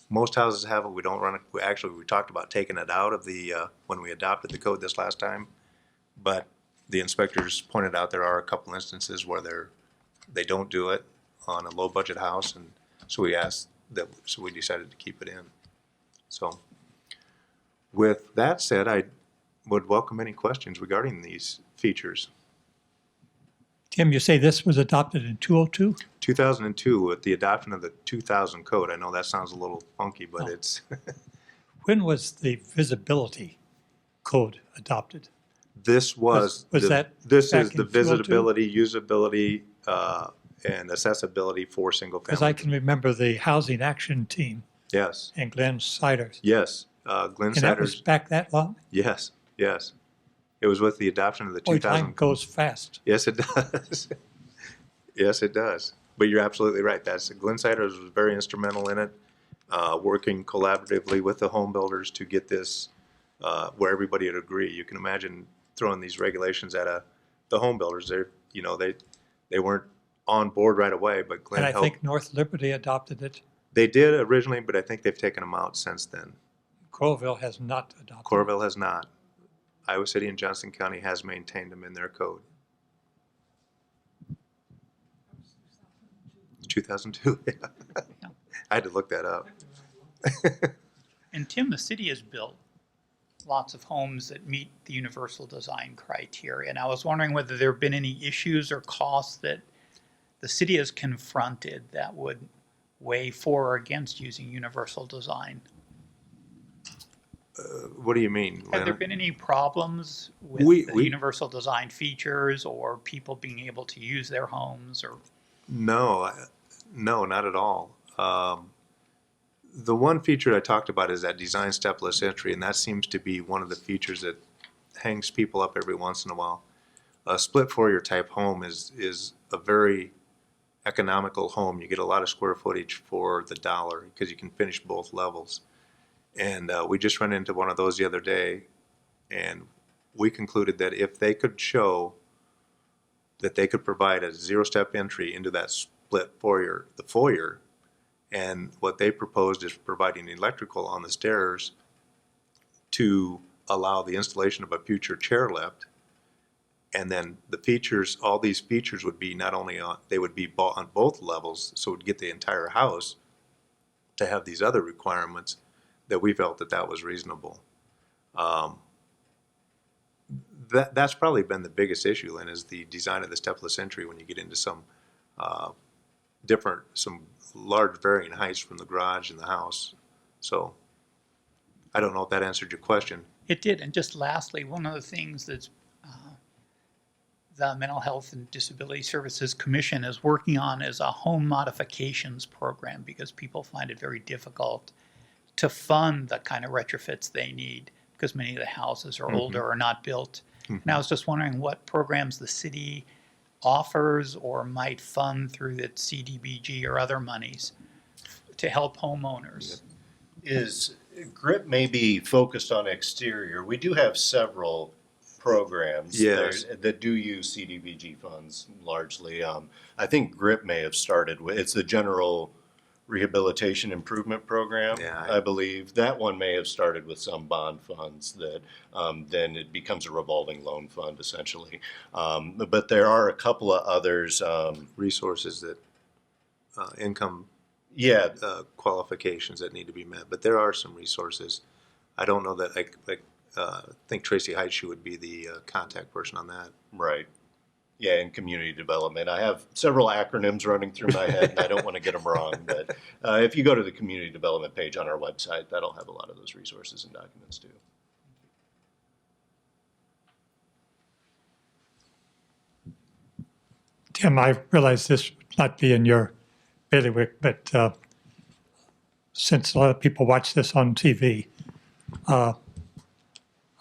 Most houses have it. We don't run it. We talked about taking it out of the, when we adopted the code this last time. But the inspectors pointed out there are a couple instances where they don't do it on a low budget house. And so we decided to keep it in. So with that said, I would welcome any questions regarding these features. Tim, you say this was adopted in 202? 2002, with the adoption of the 2000 code. I know that sounds a little funky, but it's, When was the visibility code adopted? this was that this back is the in 202? visibility, usability, and accessibility for single Because I family. can remember the Housing Action Team Yes, and Glenn Siders. yes. Glenn And that was Sanders, back that long? yes, yes. It was with the adoption of the Boy, 2000. time goes fast. Yes, it does. Yes, it does. But you're absolutely right. Glenn Siders was very instrumental in it, working collaboratively with the home builders to get this where everybody would agree. You can imagine throwing these regulations at the home builders. They weren't on board right away, but Glenn And I helped. think North Liberty adopted it. They did originally, but I think they've taken them out since then. Coralville has not adopted it. Coralville has not. Iowa City and Johnson County has maintained them in their code. 2002, yeah. I had to look that up. And Tim, the city has built lots of homes that meet the universal design criteria. And I was wondering whether there have been any issues or costs that the city has confronted that would weigh for or against using universal design. What do you mean, Have there Leonard? been any problems with the universal design features or people being able to use their homes or? No, not at all. The one feature I talked about is that design stepless entry, and that seems to be one of the features that hangs people up every once in a while. A split foyer type home is a very economical home. You get a lot of square footage for the dollar because you can finish both levels. And we just ran into one of those the other day, and we concluded that if they could show that they could provide a zero-step entry into that split foyer, the foyer, and what they proposed is providing electrical on the stairs to allow the installation of a future chairlift. And then the features, all these features would be not only on, they would be on both levels, so it would get the entire house to have these other requirements, that we felt that was reasonable. That's probably been the biggest issue, Lynn, is the design of the stepless entry when you get into some some large varying heights from the garage and the house. So I don't know if that answered your question. It did. And just lastly, one of the things that's the Mental Health and Disability Services Commission is working on is a home modifications program because people find it very difficult to fund the kind of retrofits they need because many of the houses are older or not built. And I was just wondering what programs the city offers or might fund through the CDBG or other monies to help homeowners. GRIP may be focused on exterior. We do have several programs Yes. that do use CDBG funds largely. I think GRIP may have started with, it's the General Rehabilitation Improvement Program, Yeah, I believe. That one may have started with some bond funds that then it becomes a revolving loan fund essentially. But there are a couple of others. Resources that, income Yeah, qualifications that need to be met, but there are some resources. I don't know that, I think Tracy Heitschuh would be the contact person on that. right. Yeah, and community development. I have several acronyms running through my head, and I don't want to get them wrong. But if you go to the community development page on our website, that'll have a lot of those resources and documents too. Tim, I realize this would not be in your bailiwick, but since a lot of people watch this on TV, I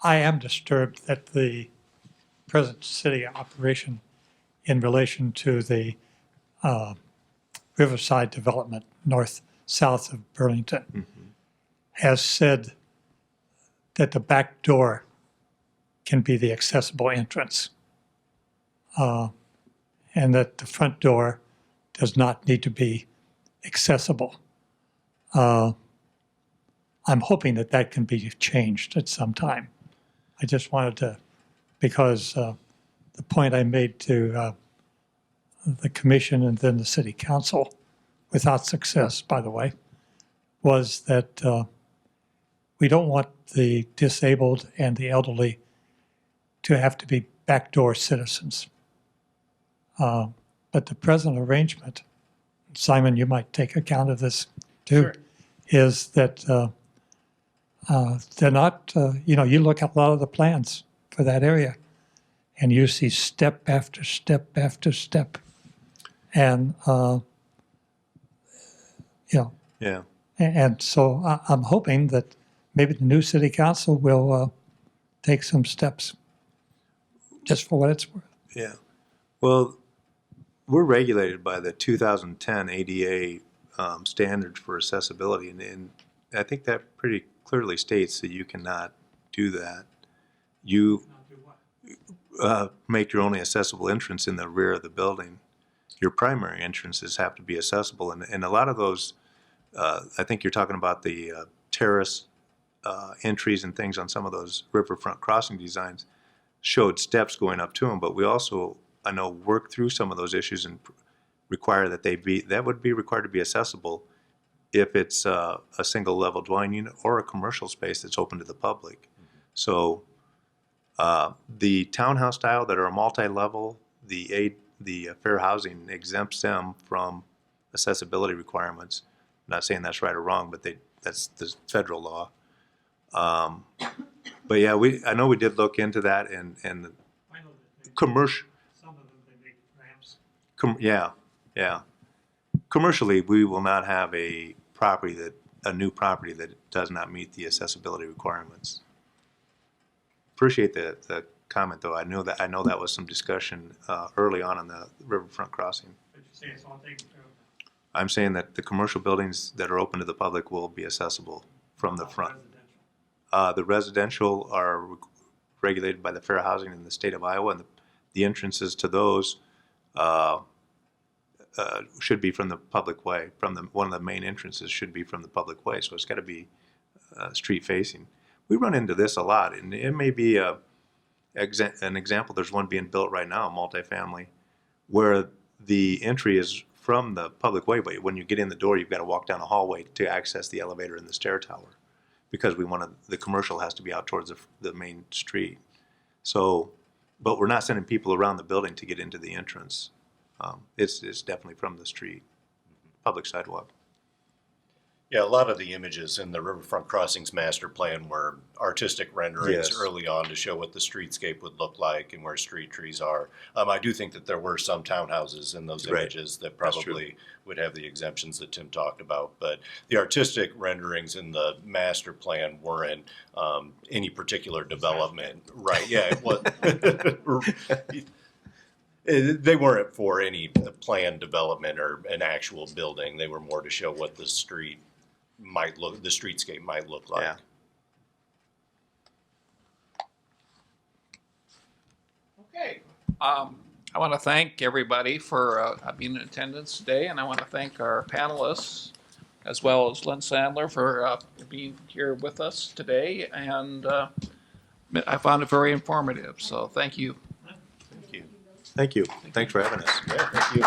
am disturbed that the present city operation in relation to the Riverside development north-south of Burlington has said that the back door can be the accessible entrance. And that the front door does not need to be accessible. I'm hoping that that can be changed at some time. I just wanted to, because the point I made to the commission and then the city council, without success, by the way, was that we don't want the disabled and the elderly to have to be backdoor citizens. But the present arrangement, Simon, you might take account of this too, is that they're not, you look at a lot of the plans for that area and you see step after step after step. And, Yeah. and so I'm hoping that maybe the new city council will take some steps, just for what it's worth. Yeah. Well, we're regulated by the 2010 ADA standards for accessibility, and I think that pretty clearly states that you cannot do that. You make your only accessible entrance in the rear of the building. Your primary entrances have to be accessible, and a lot of those, I think you're talking about the terrace entries and things on some of those riverfront crossing designs, showed steps going up to them, but we also, I know, work through some of those issues and require that that would be required to be accessible if it's a single level dwelling unit or a commercial space that's open to the public. So the townhouse style that are multi-level, the fair housing exempts them from accessibility requirements. I'm not saying that's right or wrong, but that's the federal law. But yeah, I know we did look into that, and commercial. Some of them, they make ramps. Yeah. Commercially, we will not have a new property that does not meet the accessibility requirements. Appreciate the comment, though. I know that was some discussion early on the riverfront crossing. But you say it's all taken care of now. I'm saying that the commercial buildings that are open to the public will be accessible from the front. The residential are regulated by the fair housing in the state of Iowa, and the entrances to those should be from the public way. One of the main entrances should be from the public way, so it's got to be street facing. We run into this a lot, and it may be an example. There's one being built right now, a multifamily, where the entry is from the public way, but when you get in the door, you've got to walk down a hallway to access the elevator and the stair tower, because the commercial has to be out towards the main street. So, but we're not sending people around the building to get into the entrance. It's definitely from the street, public sidewalk. Yeah, a lot of the images in the Riverfront Crossings master plan were artistic renderings Yes. early on to show what the streetscape would look like and where street trees are. I do think that there were some townhouses in those Right. images that That's true. probably would have the exemptions that Tim talked about. But the artistic renderings in the master plan weren't any particular development. Right, yeah, it was. They weren't for any planned development or an actual building. They were more to show what the streetscape might look like. Yeah. Okay. I want to thank everybody for being in attendance today, and I want to thank our panelists as well as Lynn Sandler for being here with us today. And I found it very informative, so thank you. Thank you. Thanks for having us. Yeah, thank you.